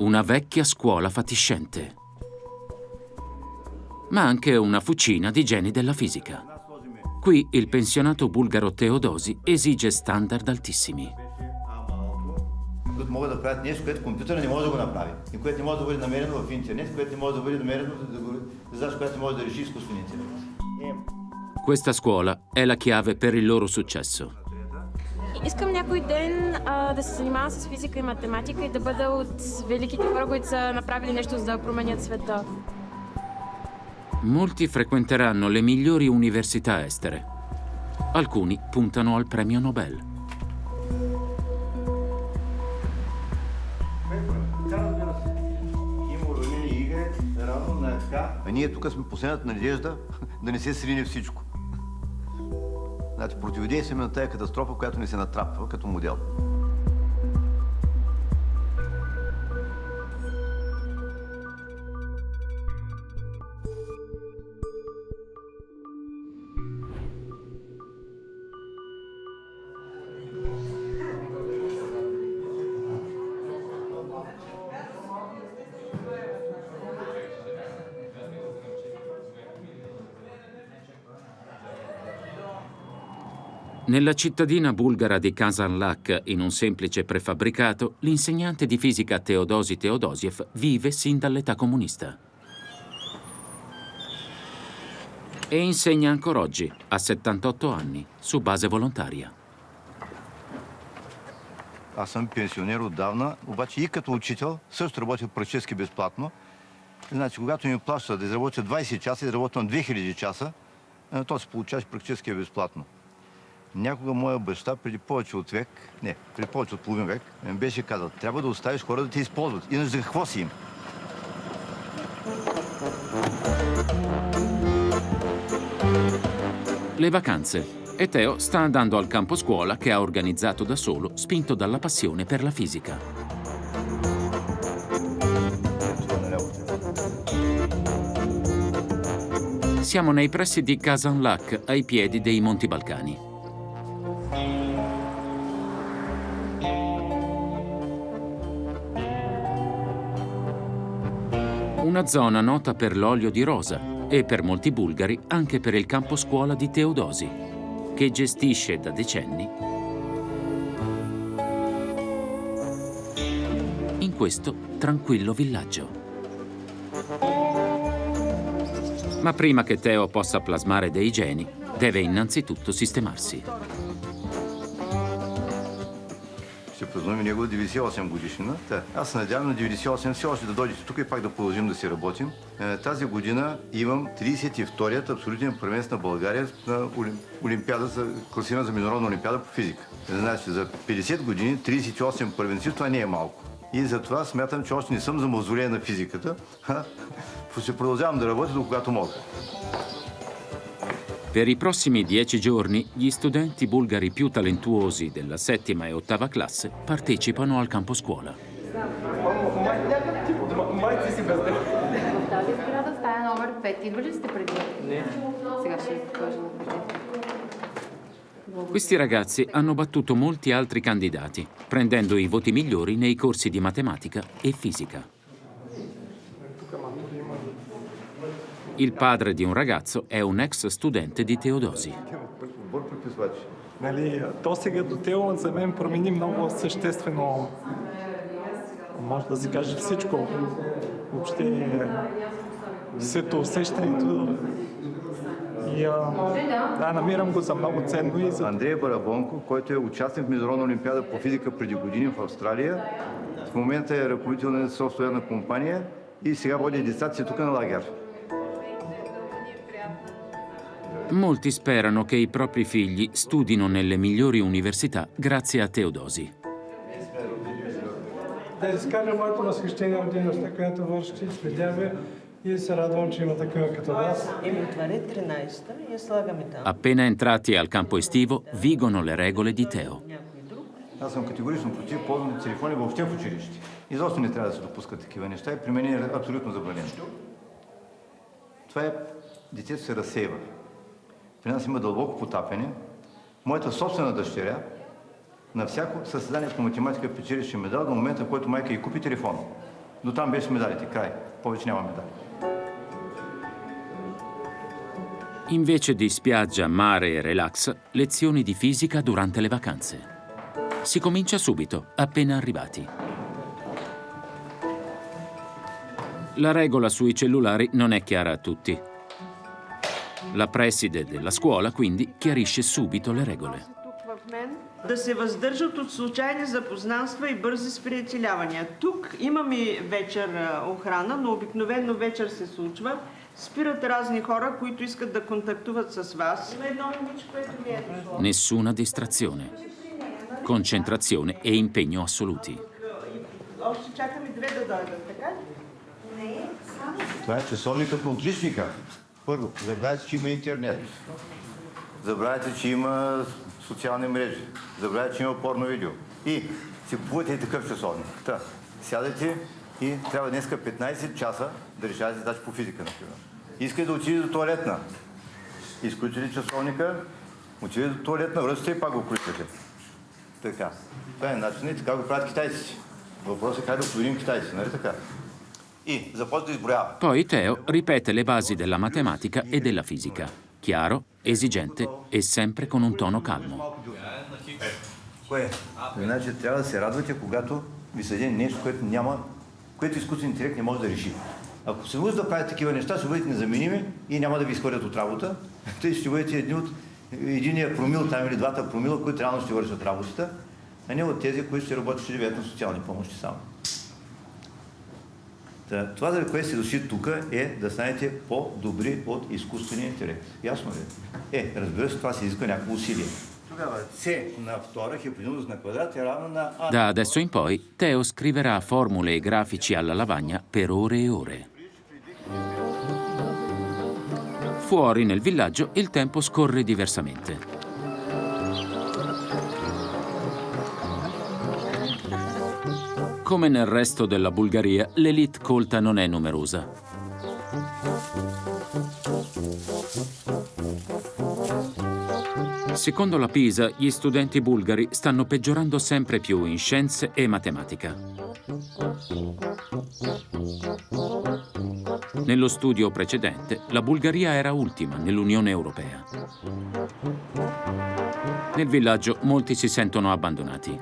Una vecchia scuola fatiscente, ma anche una fucina di geni della fisica. Qui il pensionato bulgaro Teodosi esige standard altissimi. Могат да правят нещо, което компютъра не може да го направи. И което не може да бъде намерено в интернет, което не може да бъде намерено задача, която не може да реши изкуствен интелект. Questa scuola è la chiave per il loro successo. Искам някой ден да се занимавам с физика и математика и да бъда от великите хора, които са направили нещо за да променят света. Molti frequenteranno le migliori università estere. Alcuni puntano al premio Nobel. А ние тук сме последната надежда да не се срине всичко. Значи, противодействаме на тая катастрофа, която ни се натрапва като модел. Nella cittadina bulgara di Kazanlak, in un semplice prefabbricato, l'insegnante di fisica Teodosi Teodosiev vive sin dall'età comunista. E insegna ancora oggi, a 78 anni, su base volontaria. Аз съм пенсионер отдавна, обаче и като учител също работя практически безплатно. Значи, когато ми плаща да изработя 20 часа, изработвам 2000 часа, то се получаваш практически безплатно. Някога моя баща преди повече от половин век, ми беше казал, трябва да оставиш хора да те използват, иначе за какво си им? Le vacanze. E Teo sta andando al campo scuola che ha organizzato da solo, spinto dalla passione per la fisica. Siamo nei pressi di Kazanlak, ai piedi dei Monti Balcani. Una zona nota per l'olio di rosa e per molti bulgari anche per il campo scuola di Teodosi, che gestisce da decenni in questo tranquillo villaggio. Ma prima che Teo possa plasmare dei geni, deve innanzitutto sistemarsi. Ще празнуваме него 98 годишнина. Аз се надявам на 98 все още да дойдете тук и пак да продължим да си работим. Тази година имам 32-ият абсолютен първенец на България на Олимпиада, класирана за международна олимпиада по физика. Значи за 50 години 38 първенци, това не е малко. И затова смятам, че още не съм за мавзолея на физиката. Ще продължавам да работя до когато мога. Per i prossimi 10 giorni, gli studenti bulgari più talentuosi della settima e ottava classe partecipano al campo scuola. Questi ragazzi hanno battuto molti altri candidati, prendendo i voti migliori nei corsi di matematica e fisica. Il padre di un ragazzo è un ex studente di Teodosi. Досега до Тео за мен промени много съществено. Може да си каже всичко. Въобще светоусещането. И намирам го за много ценно. Андрей Барабонко, който е участник в Международна олимпиада по физика преди години в Австралия, в момента е ръководител на софтуерна компания и сега води децата си тук на лагер. Molti sperano che i propri figli studino nelle migliori università grazie a Teodosi. Да изкажа моето възхищение от дейността, която вършите, следя и се радвам, че има такива като вас. Appena entrati al campo estivo, vigono le regole di Teo. Аз съм категорично против ползване на телефони въобще в училище. Изобщо не трябва да се допускат такива неща и при мен е абсолютно забранено. Това е, детето се разсейва. При нас има дълбоко потапяне. Моята собствена дъщеря на всяко състезание по математика печели медал до момента, в който майка й купи телефон. До там беше с медалите, край. Повече няма медали. Invece di spiaggia, mare e relax, lezioni di fisica durante le vacanze. Si comincia subito, appena arrivati. La regola sui cellulari non è chiara a tutti. La preside della scuola, quindi, chiarisce subito le regole. Да се въздържат от случайни запознанства и бързи сприятелявания. Тук имаме вечер охрана, но обикновено вечер се случва. Спират разни хора, които искат да контактуват с вас. Има едно момиче, което ми е дошло. Nessuna distrazione. Concentrazione e impegno assoluti. Още чакаме две да дойдат, така ли? Това е часовникът на отличника. Първо, забравяйте, че има интернет. Забравяйте, че има социални мрежи. Забравяйте, че има порно видео. И си купувате и такъв часовник. Та, сядайте и трябва днеска 15 часа да решавате задачи по физика, например. Искате да отидете до туалетна. Изключите часовника, отидете до туалетна, връщате и пак го включвате. Така. Това е начинът и така го правят китайците. Въпросът е как да победим китайците, нали така? И започва да изброява. Poi Teo ripete le basi della matematica e della fisica. Chiaro, esigente e sempre con un tono calmo. Кое? Значи трябва да се радвате, когато ви съде нещо, което изкуствен интелект не може да реши. Ако се научите да правите такива неща, ще бъдете незаменими и няма да ви изходят от работа. Тъй ще бъдете единия промил там или двата промила, които реално ще вършат работата, а не от тези, които ще работят, ще живеят на социални помощи само. Това, за което се дошли тук, е да станете по-добри от изкуствения интелект. Ясно ли? Разбира се, това се изисква някакво усилие. Тогава С на втора хипотенуза на квадрат е равна на А. Da adesso in poi, Teo scriverà formule e grafici alla lavagna per ore e ore. Fuori nel villaggio il tempo scorre diversamente. Come nel resto della Bulgaria, l'élite colta non è numerosa. Secondo la PISA, gli studenti bulgari stanno peggiorando sempre più in scienze e matematica. Nello studio precedente, la Bulgaria era ultima nell'Unione Europea. Nel villaggio molti si sentono abbandonati.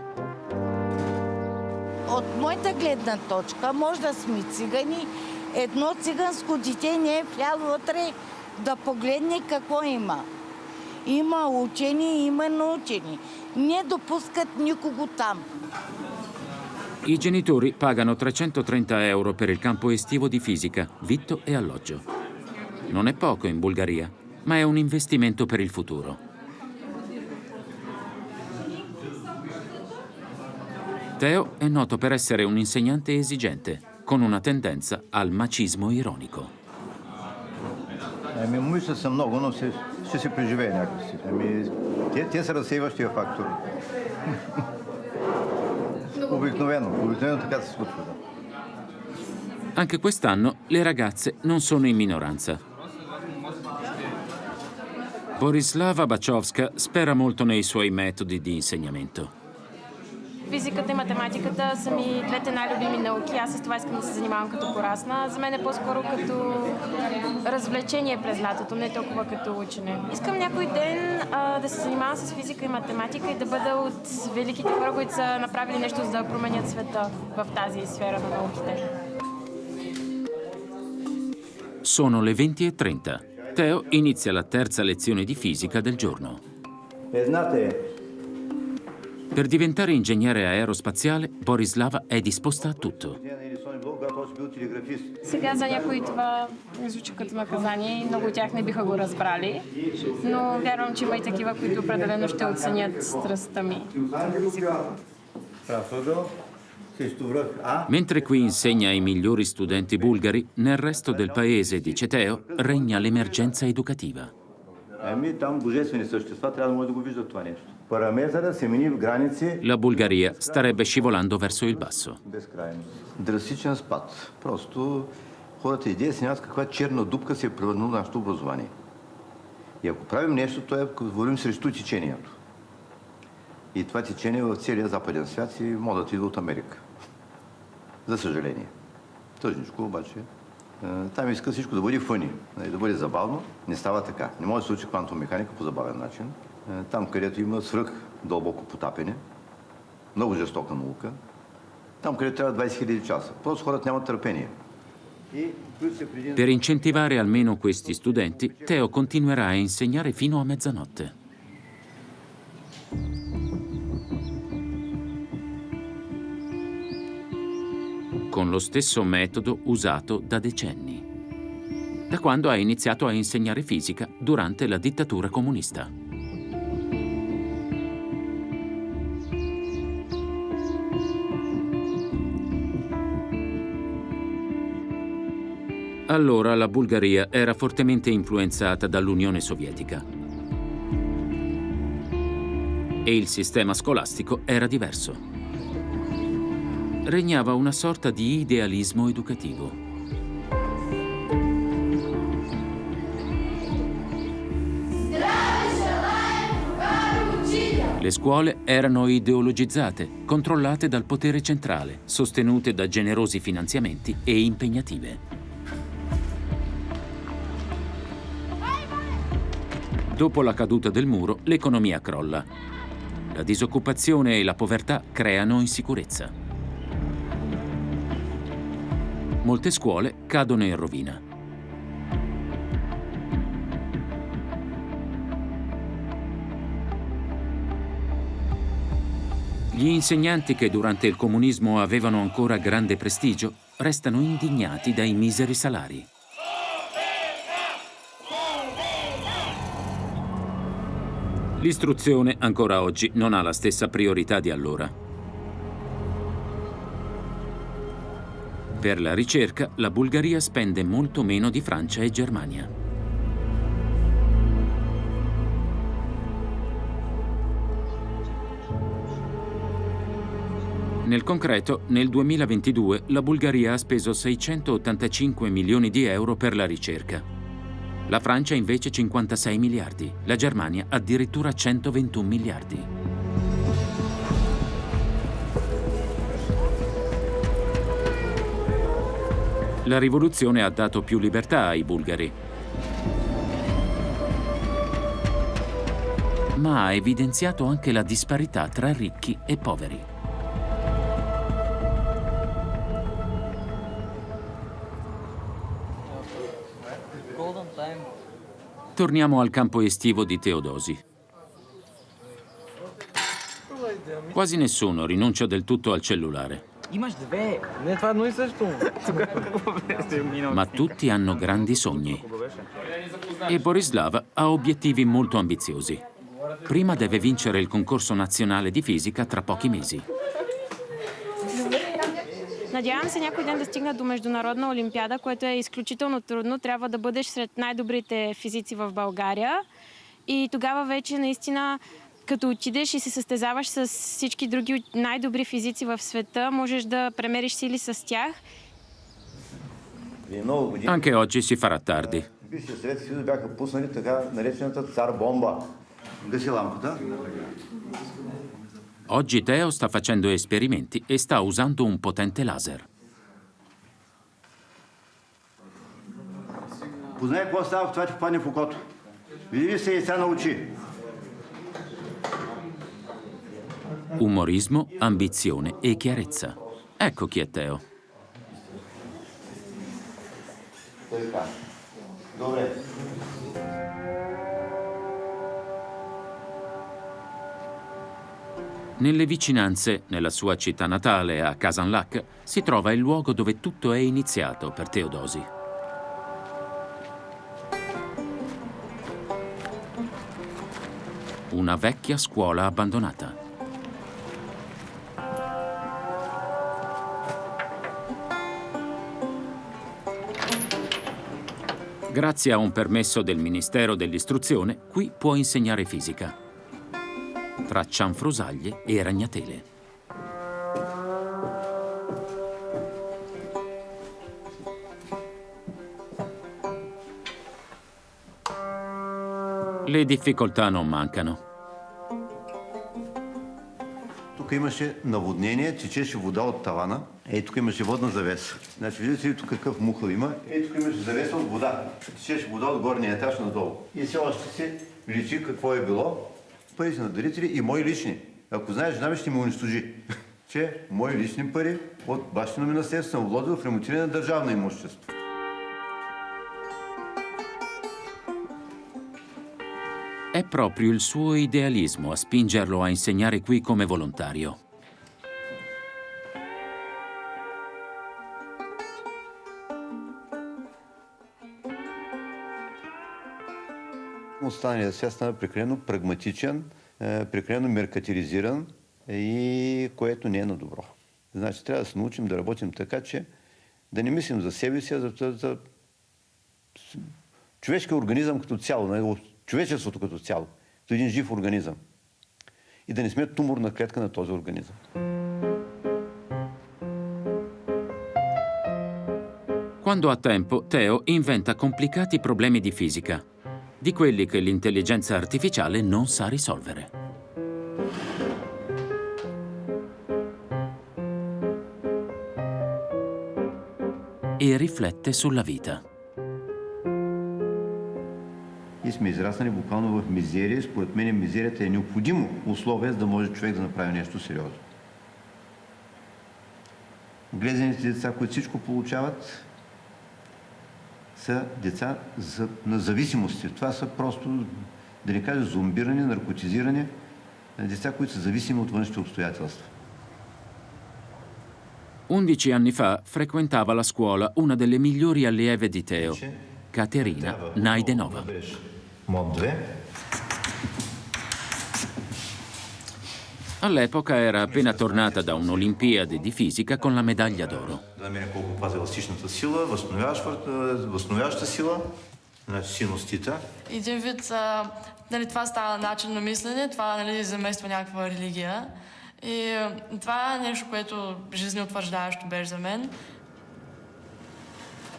От моята гледна точка, може да сме цигани, едно циганско дете не е вляло вътре да погледне какво има. Има учени, има научени. Не допускат никого там. I genitori pagano 330 euro per il campo estivo di fisica, vitto e alloggio. Non è poco in Bulgaria, ma è un investimento per il futuro. Teo è noto per essere un insegnante esigente, con una tendenza al macismo ironico. Момичета са много, но ще се преживее някакси. Те са разсейващия фактор. Обикновено така се случва. Anche quest'anno le ragazze non sono in minoranza. Borislava Bachovska spera molto nei suoi metodi di insegnamento. Физиката и математиката са ми двете най-любими науки. Аз с това искам да се занимавам като порасна. За мен е по-скоро като развлечение през лятото, не толкова като учене. Искам някой ден да се занимавам с физика и математика и да бъда от великите хора, които са направили нещо, за да променят света в тази сфера на науките. Sono le 20:30. Teo inizia la terza lezione di fisica del giorno. Едната е Per diventare ingegnere aerospaziale, Borislava è disposta a tutto. Сега за някои това звучи като наказание и много от тях не биха го разбрали, но вярвам, че има и такива, които определено ще оценят страстта ми. Mentre qui insegna ai migliori studenti bulgari, nel resto del paese, dice Teo, regna l'emergenza educativa. Там божествени същества трябва да може да го виждат това нещо. Параметъра се мени в граници. La Bulgaria starebbe scivolando verso il basso. Безкрайно. Драстичен спад. Просто хората идея си нямат каква черна дупка се е превърнало нашето образование. И ако правим нещо, то е говорим срещу течението. И това течение в целия западен свят и модата идва от Америка. За съжаление. Тъжничко обаче. Там иска всичко да бъде фъни, да бъде забавно. Не става така. Не може да се учи квантова механика по забавен начин. Там, където има свръх дълбоко потапене, много жестока наука, там, където трябва 20 000 часа. Просто хората нямат търпение. Per incentivare almeno questi studenti, Teo continuerà a insegnare fino a mezzanotte. Con lo stesso metodo usato da decenni, da quando ha iniziato a insegnare fisica durante la dittatura comunista. Allora la Bulgaria era fortemente influenzata dall'Unione Sovietica e il sistema scolastico era diverso. Regnava una sorta di idealismo educativo. Le scuole erano ideologizzate, controllate dal potere centrale, sostenute da generosi finanziamenti e impegnative. Dopo la caduta del muro, l'economia crolla. La disoccupazione e la povertà creano insicurezza. Molte scuole cadono in rovina. Gli insegnanti che durante il comunismo avevano ancora grande prestigio restano indignati dai miseri salari. L'istruzione ancora oggi non ha la stessa priorità di allora. Per la ricerca, la Bulgaria spende molto meno di Francia e Germania. Nel concreto, nel 2022 la Bulgaria ha speso 685 milioni di euro per la ricerca. La Francia invece 56 miliardi, la Germania addirittura 121 miliardi. La rivoluzione ha dato più libertà ai bulgari, ma ha evidenziato anche la disparità tra ricchi e poveri. Torniamo al campo estivo di Teodosi. Quasi nessuno rinuncia del tutto al cellulare. Ma tutti hanno grandi sogni. E Borislava ha obiettivi molto ambiziosi. Prima deve vincere il concorso nazionale di fisica tra pochi mesi. Надявам се някой ден да стигна до международна олимпиада, което е изключително трудно. Трябва да бъдеш сред най-добрите физици в България. И тогава вече наистина, като отидеш и се състезаваш с всички други най-добри физици в света, можеш да премериш сили с тях. Anche oggi si farà tardi. Бившия Съветски съюз бяха пуснали така наречената цар бомба. Гаси лампата. Oggi Teo sta facendo esperimenti e sta usando un potente laser. Познай какво става, в това ти попадне в окото. Види се и сега научи. Umorismo, ambizione e chiarezza. Ecco chi è Teo. Така. Добре. Nelle vicinanze, nella sua città natale, a Kazanlak, si trova il luogo dove tutto è iniziato per Teodosi. Una vecchia scuola abbandonata. Grazie a un permesso del Ministero dell'Istruzione, qui può insegnare fisica, tra cianfrusaglie e ragnatele. Le difficoltà non mancano. Тук тук имаше наводнение, течеше вода от тавана. Ей, тук имаше водна завеса. Значи, виждате ли тук какъв мухъл има? Ей, тук имаше завеса от вода. Течеше вода от горния етаж надолу. И все още се личи какво е било. Парите на дарители и мои лични. Ако знаеш, жена ми ще ме унищожи. Че мои лични пари от бащино ми наследство съм вложил в ремонтиране на държавно имущество. È proprio il suo idealismo a spingerlo a insegnare qui come volontario. Останалият свят стана прекалено прагматичен, прекалено меркатилизиран и което не е на добро. Значи трябва да се научим да работим така, че да не мислим за себе си, а за човешкия организъм като цяло, човечеството като цяло, като един жив организъм. И да не сме туморна клетка на този организъм. Quando ha tempo, Teo inventa complicati problemi di fisica, di quelli che l'intelligenza artificiale non sa risolvere. E riflette sulla vita. И сме израснали буквално в мизерия. Според мен мизерията е необходимо условие, за да може човек да направи нещо сериозно. Глезените деца, които всичко получават, са деца на зависимости. Това са просто, да не кажа, зомбирани, наркотизирани деца, които са зависими от външните обстоятелства. 11 anni fa frequentava la scuola una delle migliori allieve di Teo, Katerina Najdenova. Мод 2. All'epoca era appena tornata da un'Olimpiade di fisica con la medaglia d'oro. Да намерим колко пази еластичната сила, възстановяваща сила, значи синустита. Един вид, нали, това става начин на мислене, това, нали, замества някаква религия. И това е нещо, което жизнеутвърждаващо беше за мен.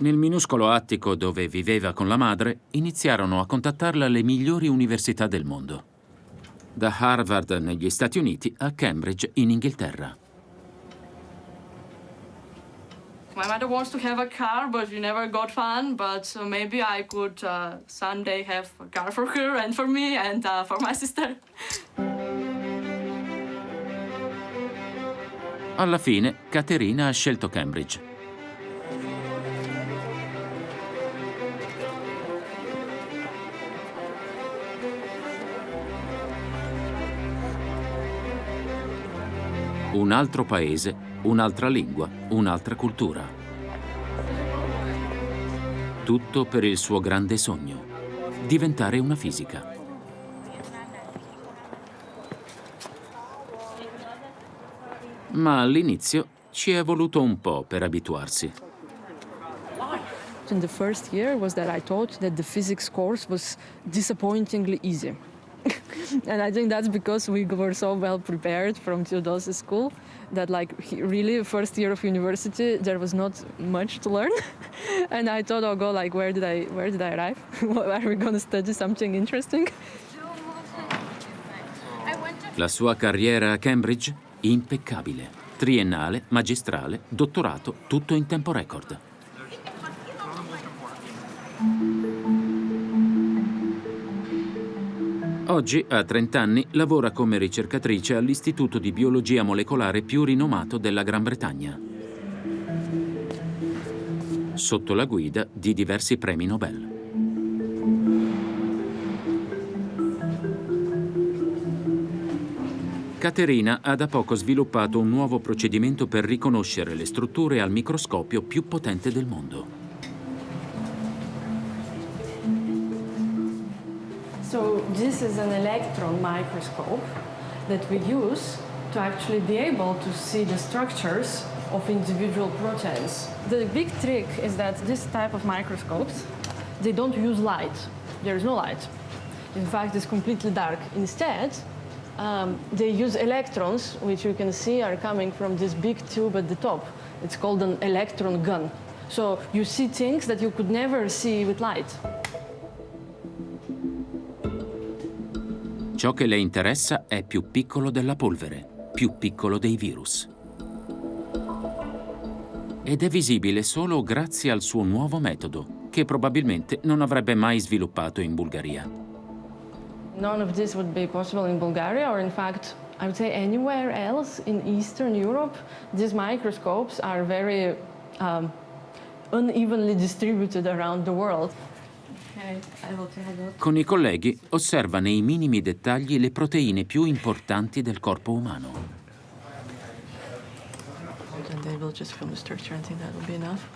Nel minuscolo attico dove viveva con la madre, iniziarono a contattarla le migliori università del mondo. Da Harvard negli Stati Uniti a Cambridge in Inghilterra. My mother wants to have a car, but we never got one. But maybe I could someday have a car for her and for me and for my sister. Alla fine, Caterina ha scelto Cambridge. Un altro paese, un'altra lingua, un'altra cultura. Tutto per il suo grande sogno, diventare una fisica. Ma all'inizio ci è voluto un po' per abituarsi. In the first year was that I thought that the physics course was disappointingly easy. And I think that's because we were so well prepared from Theodosius school that, like, really first year of university there was not much to learn. And I thought, oh god, like, where did I arrive? Are we going to study something interesting? La sua carriera a Cambridge? Impeccabile. Triennale, magistrale, dottorato, tutto in tempo record. Oggi, a 30 anni, lavora come ricercatrice all'Istituto di Biologia Molecolare più rinomato della Gran Bretagna, sotto la guida di diversi premi Nobel. Caterina ha da poco sviluppato un nuovo procedimento per riconoscere le strutture al microscopio più potente del mondo. So this is an electron microscope that we use to actually be able to see the structures of individual proteins. The big trick is that this type of microscopes, they don't use light. There is no light. In fact, it's completely dark. Instead, they use electrons, which you can see are coming from this big tube at the top. It's called an electron gun. So you see things that you could never see with light. Ciò che le interessa è più piccolo della polvere. più piccolo dei virus. Ed è visibile solo grazie al suo nuovo metodo, che probabilmente non avrebbe mai sviluppato in Bulgaria. None of this would be possible in Bulgaria, or in fact, I would say anywhere else in Eastern Europe. These microscopes are very unevenly distributed around the world. Okay, I will try that. Con i colleghi osserva nei minimi dettagli le proteine più importanti del corpo umano. And they will just film the structure. I think that will be enough.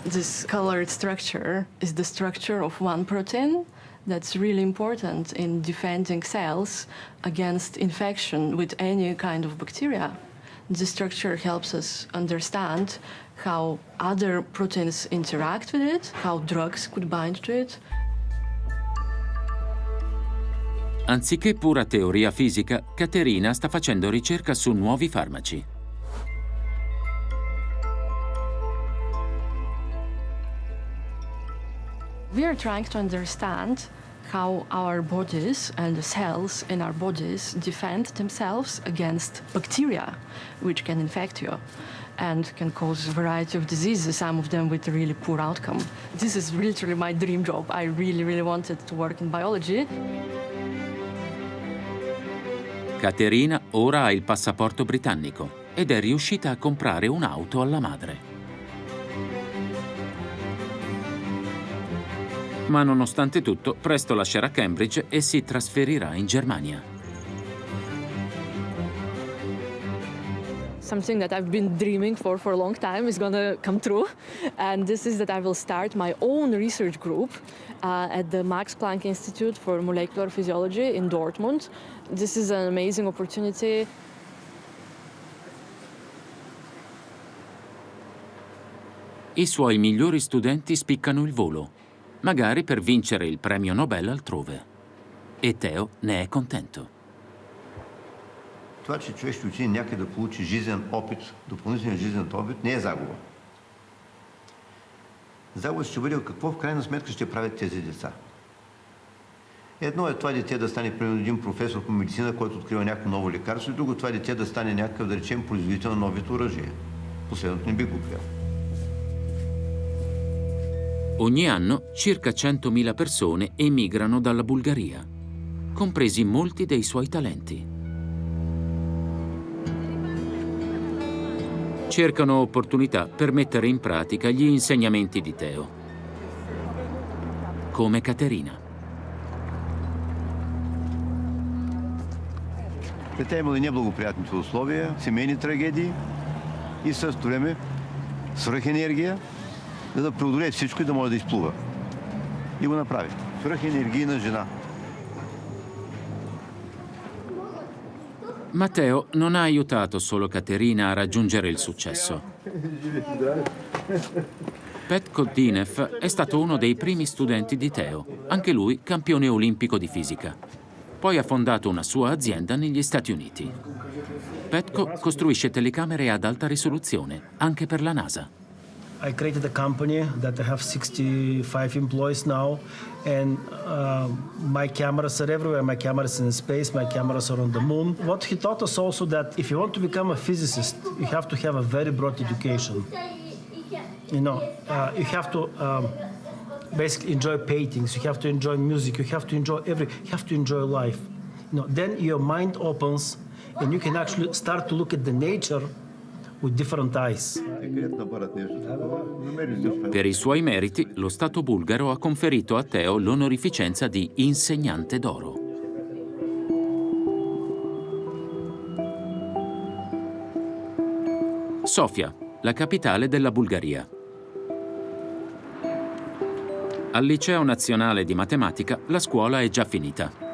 This colored structure is the structure of one protein that's really important in defending cells against infection with any kind of bacteria. This structure helps us understand how other proteins interact with it, how drugs could bind to it. Anziché pura teoria fisica, Caterina sta facendo ricerca su nuovi farmaci. We are trying to understand how our bodies and the cells in our bodies defend themselves against bacteria, which can infect you and can cause a variety of diseases, some of them with a really poor outcome. This is literally my dream job. I really, really wanted to work in biology. Caterina ora ha il passaporto britannico ed è riuscita a comprare un'auto alla madre. Ma nonostante tutto, presto lascerà Cambridge e si trasferirà in Germania. Something that I've been dreaming for a long time is going to come true. And this is that I will start my own research group at the Max Planck Institute for Molecular Physiology in Dortmund. This is an amazing opportunity. I suoi migliori studenti spiccano il volo, magari per vincere il premio Nobel altrove. E Teo ne è contento. Това, че човек ще отиде някъде да получи жизнен опит, допълнителен жизнен опит, не е загуба. Загуба ще бъде какво в крайна сметка ще правят тези деца. Едно е това дете да стане примерно един професор по медицина, който открива някакво ново лекарство, и друго това дете да стане някакъв, да речем, производител на новите оръжия. Последното не би го приел. Ogni anno circa 100.000 persone emigrano dalla Bulgaria, compresi molti dei suoi talenti. Cercano opportunità per mettere in pratica gli insegnamenti di Teo, come Caterina. Тя имала и неблагоприятните условия, семейни трагедии и в същото време свръхенергия, за да преодолее всичко и да може да изплува. И го направи. Свръхенергийна жена. Matteo non ha aiutato solo Caterina a raggiungere il successo. Pet Kotinev è stato uno dei primi studenti di Teo, anche lui campione olimpico di fisica. Poi ha fondato una sua azienda negli Stati Uniti. Petko costruisce telecamere ad alta risoluzione, anche per la NASA. I created a company that I have 65 employees now, and my cameras are everywhere. My cameras are in space, my cameras are on the moon. What he taught us also that if you want to become a physicist, you have to have a very broad education. You know, you have to basically enjoy paintings, you have to enjoy music, you have to enjoy you have to enjoy life. You know, then your mind opens and you can actually start to look at the nature with different eyes. Per i suoi meriti, lo Stato bulgaro ha conferito a Teo l'onorificenza di insegnante d'oro. Sofia, la capitale della Bulgaria. Al Liceo Nazionale di Matematica la scuola è già finita.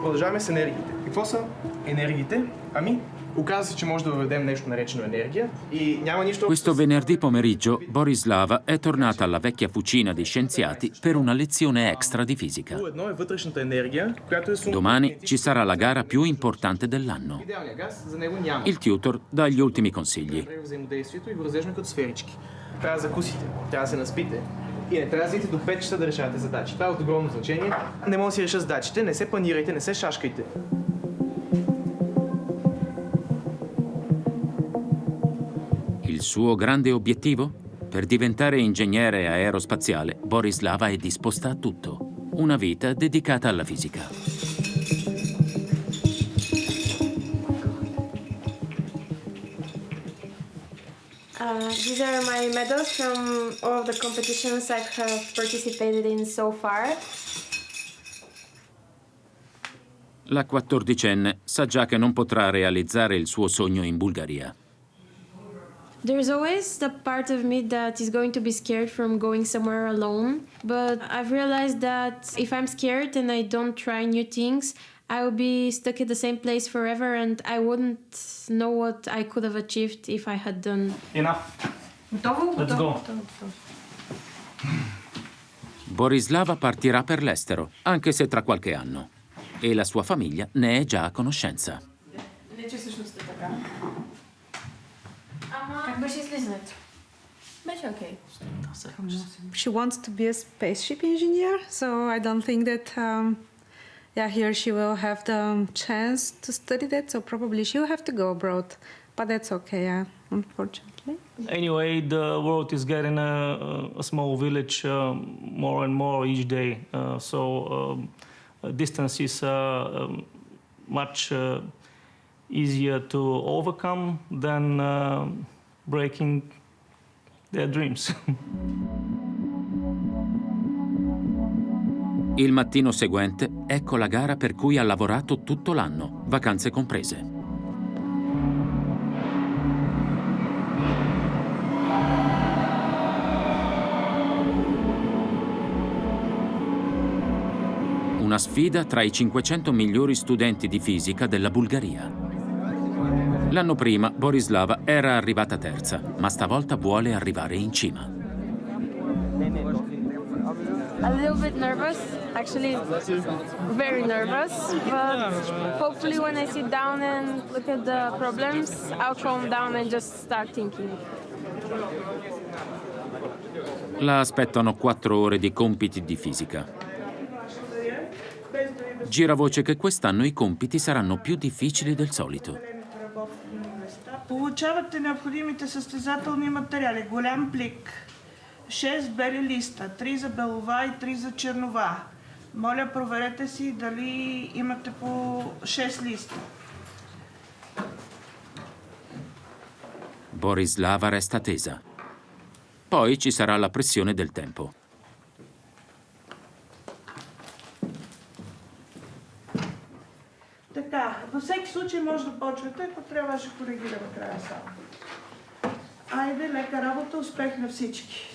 Продължаваме с енергиите. Какво са енергиите? Ами, оказа се, че може да въведем нещо наречено енергия и няма нищо... Questo venerdì pomeriggio Borislava è tornata alla vecchia fucina di scienziati per una lezione extra di fisica. Едно е вътрешната енергия, която е... Domani ci sarà la gara più importante dell'anno. Идеалният газ, за него няма. Il tutor dà gli ultimi consigli. Взаимодействието и го разреждаме като сферички. Трябва да закусите, трябва да се наспите И не трябва да идете до 5 часа да решавате задачи. Това е от огромно значение. Не може да си решат задачите, не се планирайте, не се шашкайте. Il suo grande obiettivo? Per diventare ingegnere aerospaziale, Borislava è disposta a tutto. Una vita dedicata alla fisica. These are my medals from all of the competitions I have participated in so far. La 14enne sa già che non potrà realizzare il suo sogno in Bulgaria. There's always the part of me that is going to be scared from going somewhere alone, but I've realized that if I'm scared and I don't try new things, I will be stuck at the same place forever and I wouldn't know what I could have achieved if I had done. Enough. Let's go. Borislava partirà per l'estero, anche se tra qualche anno. E la sua famiglia ne è già a conoscenza. She wants to be a spaceship engineer, so I don't think that here she will have the chance to study that, so probably she'll have to go abroad, but that's okay, unfortunately. Anyway, the world is getting a small village more and more each day, so distance is much easier to overcome than breaking their dreams. Il mattino seguente, ecco la gara per cui ha lavorato tutto l'anno, vacanze comprese. Una sfida tra i 500 migliori studenti di fisica della Bulgaria. L'anno prima Borislava era arrivata terza, ma stavolta vuole arrivare in cima. A little bit nervous, actually very nervous, but hopefully when I sit down and look at the problems, I'll calm down and just start thinking. La aspettano 4 ore di compiti di fisica. Gira voce che quest'anno i compiti saranno più difficili del solito. Получавате необходимите състезателни материали. Голям плик. 6 бели листа. 3 за белова и 3 за чернова. Моля, проверете си дали имате по 6 листа. Borislava resta tesa. Poi ci sarà la pressione del tempo. Така, във всеки случай може да почвате, ако трябва ще коригираме края само. Айде, лека работа, успех на всички.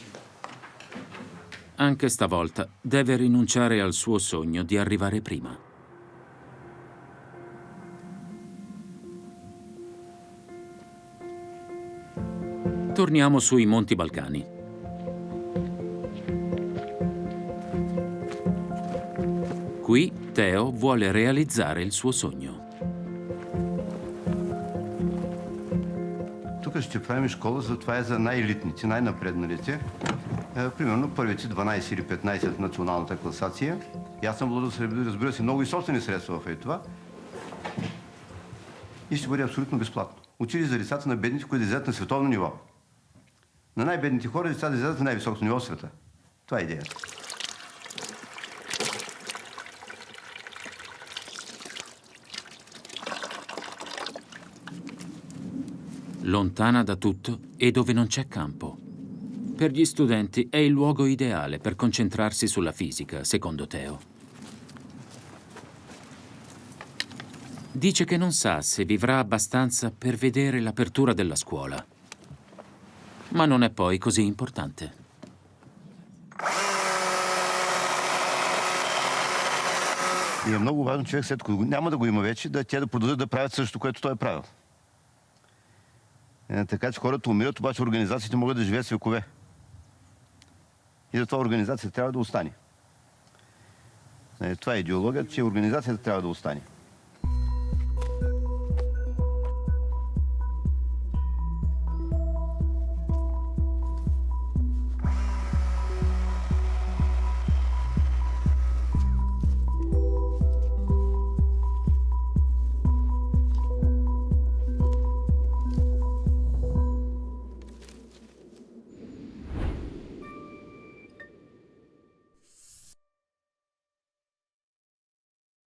Anche stavolta deve rinunciare al suo sogno di arrivare prima. Torniamo sui Monti Balcani. Qui Teo vuole realizzare il suo sogno. Тук ще правим школа, затова е за най-елитните, най-напредналите. Примерно първите 12 или 15 в националната класация. И аз съм вложил, разбира се, много и собствени средства в това. И ще бъде абсолютно безплатно. Учили за децата на бедните, които да излязат на световно ниво. На най-бедните хора децата да излязат на най-високото ниво в света. Това е идеята. Lontana da tutto e dove non c'è campo. Per gli studenti è il luogo ideale per concentrarsi sulla fisica, secondo Teo. Dice che non sa se vivrà abbastanza per vedere l'apertura della scuola. Ma non è poi così importante. И е много важно човек, след като няма да го има вече, да тя да продължат да правят същото, което той е правил. Така че хората умират, обаче организациите могат да живеят с векове. И затова организацията трябва да остане. Това е идеологията, че организацията трябва да остане.